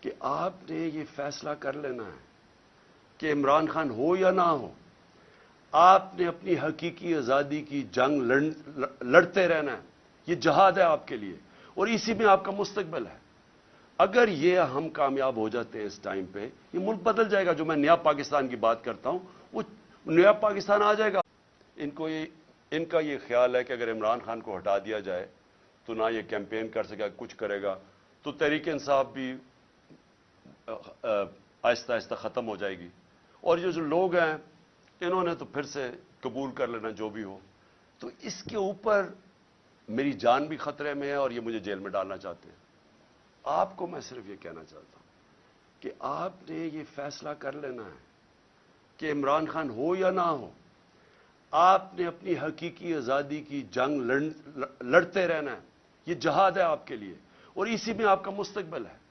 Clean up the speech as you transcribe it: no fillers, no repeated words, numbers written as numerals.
کہ آپ نے یہ فیصلہ کر لینا ہے کہ عمران خان ہو یا نہ ہو، آپ نے اپنی حقیقی آزادی کی جنگ لڑتے رہنا ہے. یہ جہاد ہے آپ کے لیے اور اسی میں آپ کا مستقبل ہے. اگر یہ ہم کامیاب ہو جاتے ہیں اس ٹائم پہ، یہ ملک بدل جائے گا. جو میں نیا پاکستان کی بات کرتا ہوں وہ نیا پاکستان آ جائے گا. ان کا یہ خیال ہے کہ اگر عمران خان کو ہٹا دیا جائے تو نہ یہ کیمپین کر سکے، کچھ کرے گا، تو تحریک انصاف بھی آہستہ آہستہ ختم ہو جائے گی. اور یہ جو لوگ ہیں انہوں نے تو پھر سے قبول کر لینا جو بھی ہو. تو اس کے اوپر میری جان بھی خطرے میں ہے اور یہ مجھے جیل میں ڈالنا چاہتے ہیں. آپ کو میں صرف یہ کہنا چاہتا ہوں کہ آپ نے یہ فیصلہ کر لینا ہے کہ عمران خان ہو یا نہ ہو، آپ نے اپنی حقیقی آزادی کی جنگ لڑتے رہنا ہے. یہ جہاد ہے آپ کے لیے اور اسی میں آپ کا مستقبل ہے.